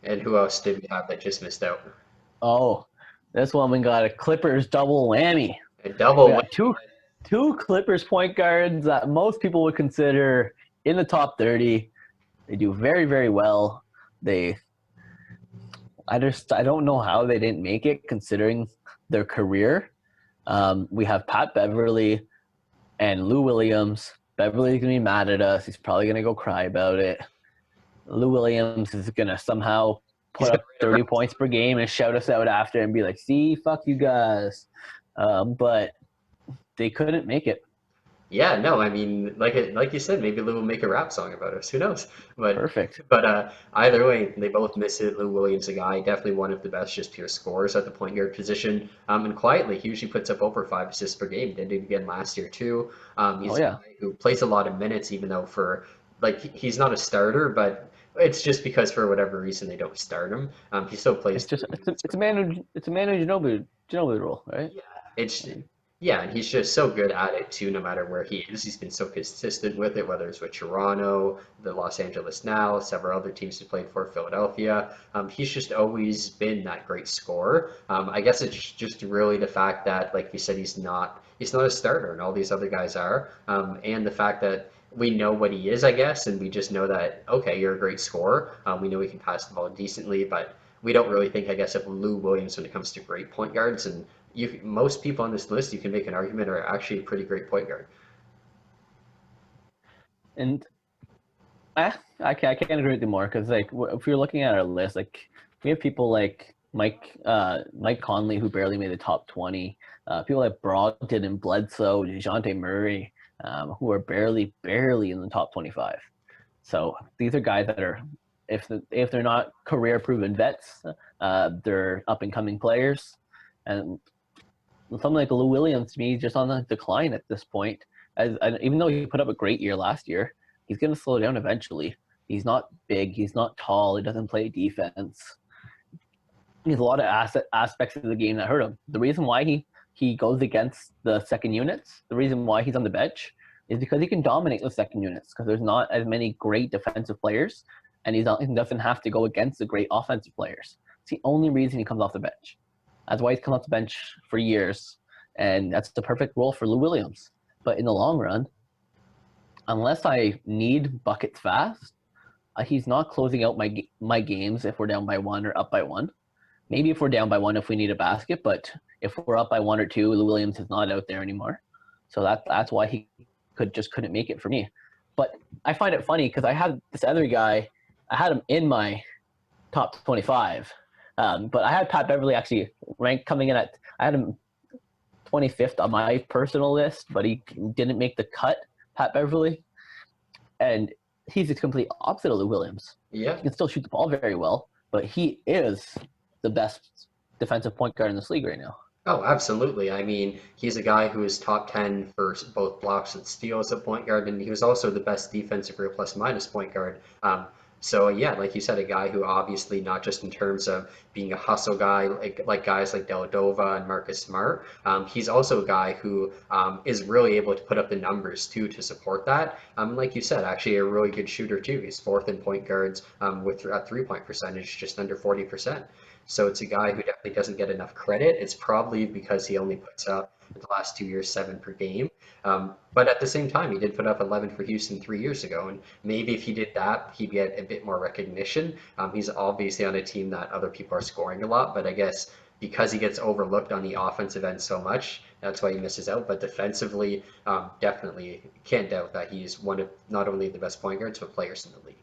And who else did we have that just missed out? Oh, this one we got a Clippers double whammy. A We double win. got two Clippers point guards that most people would consider in the top 30. They do very, very well. They I don't know how they didn't make it considering their career. We have Pat Beverley and Lou Williams. Beverly's gonna be mad at us. He's probably gonna go cry about it. Lou Williams is gonna somehow He's put gonna up win a 30 points per game and shout us out after and be like, "See, fuck you guys." But they couldn't make it. Yeah, no, I mean, like you said, maybe Lou will make a rap song about us. Who knows? But Perfect. either way, they both miss it. Lou Williams, a guy, definitely one of the best, just pure scorers at the point guard position. And quietly, he usually puts up over 5 assists per game. Did it again last year too. Oh He's a yeah, guy who plays a lot of minutes, even though for like he's not a starter, but it's just because for whatever reason they don't start him. He still plays it's just 30 minutes per it's a game. Manu Ginobili rule, right? Yeah, yeah, and he's just so good at it too, no matter where he is. He's been so consistent with it, whether it's with Toronto, the Los Angeles Now, several other teams he played for, Philadelphia. He's just always been that great scorer. I guess it's just really the fact that, like you said, he's not a starter, and all these other guys are, and the fact that we know what he is, I guess, and we just know that okay, you're a great scorer. We know he can pass the ball decently, but we don't really think, I guess, of Lou Williams when it comes to great point guards. And most people on this list, you can make an argument are actually a pretty great point guard. And I can't agree with you more because like if you're looking at our list, like we have people like Mike Conley who barely made the top 20, people like Brogdon and Bledsoe, Dejounte Murray, who are barely in the top 25. So these are guys that are if they're not career proven vets, they're up and coming players, and something like Lou Williams to me is just on the decline at this point. Even though he put up a great year last year, he's going to slow down eventually. He's not big. He's not tall. He doesn't play defense. He has a lot of aspects of the game that hurt him. The reason why he goes against the second units, the reason why he's on the bench, is because he can dominate the second units because there's not as many great defensive players, and he doesn't have to go against the great offensive players. It's the only reason he comes off the bench. That's why he's come off the bench for years, and that's the perfect role for Lou Williams. But in the long run, unless I need buckets fast, he's not closing out my games if we're down by one or up by one. Maybe if we're down by one, if we need a basket, but if we're up by one or two, Lou Williams is not out there anymore. So that's why he couldn't make it for me. But I find it funny because I had this other guy, I had him in my top 25, but I had Pat Beverley actually ranked coming in at, I had him 25th on my personal list, but he didn't make the cut, Pat Beverley. And he's the complete opposite of Lou Williams. Yeah. He can still shoot the ball very well, but he is the best defensive point guard in this league right now. Oh, absolutely. I mean, he's a guy who is top 10 for both blocks and steals at point guard, and he was also the best defensive real plus minus point guard. So yeah, like you said, a guy who obviously not just in terms of being a hustle guy, like guys like Deladova and Marcus Smart, he's also a guy who is really able to put up the numbers too to support that. Like you said, actually a really good shooter too. He's fourth in point guards with a 3-point percentage just under 40%. So it's a guy who definitely doesn't get enough credit. It's probably because he only puts up the last 2 years 7 per game. But at the same time, he did put up 11 for Houston 3 years ago, and maybe if he did that, he'd get a bit more recognition. He's obviously on a team that other people are scoring a lot, but I guess because he gets overlooked on the offensive end so much, that's why he misses out. But defensively, definitely can't doubt that he's one of not only the best point guards but players in the league.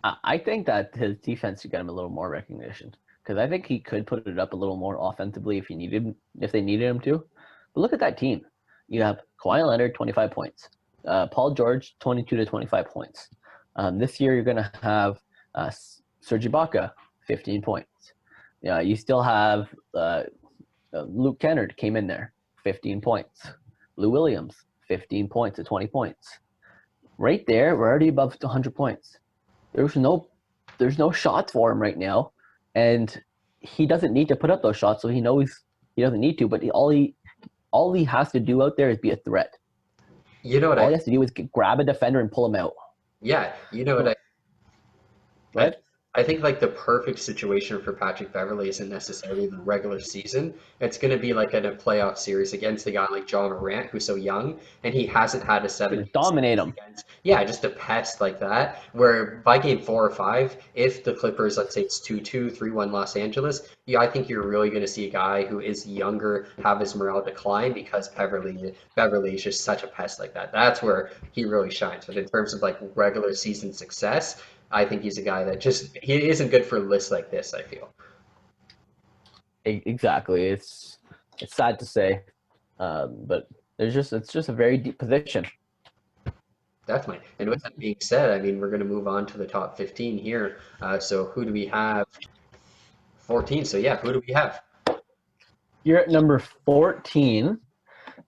I think that his defense should get him a little more recognition because I think he could put it up a little more offensively if they needed him to. But look at that team. You have Kawhi Leonard, 25 points. Paul George, 22 to 25 points. This year, you're going to have Serge Ibaka, 15 points. You still have Luke Kennard came in there, 15 points. Lou Williams, 15 points to 20 points. Right there, we're already above 100 points. There's no shots for him right now, and he doesn't need to put up those shots, so he knows he doesn't need to. But all he has to do out there is be a threat. You know what All I he has to do is grab a defender and pull him out. Yeah, you know what I Right? I think like the perfect situation for Patrick Beverley isn't necessarily the regular season. It's going to be like in a playoff series against a guy like John Morant, who's so young, and he hasn't had a You 7 just game dominate series them. against, yeah, just a pest like that. Where by game 4 or 5, if the Clippers, let's say it's 2-2, 3-1 Los Angeles, yeah, I think you're really going to see a guy who is younger have his morale decline because Beverley is just such a pest like that. That's where he really shines. But in terms of like regular season success, I think he's a guy that just he isn't good for lists like this, I feel. Exactly. It's sad to say, but it's just a very deep position. Definitely. And with that being said, I mean, we're going to move on to the top 15 here. So who do we have? 14. So yeah, who do we have? Here at number 14,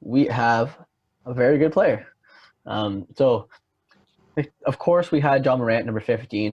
we have a very good player. So, of course, we had John Morant, number 15.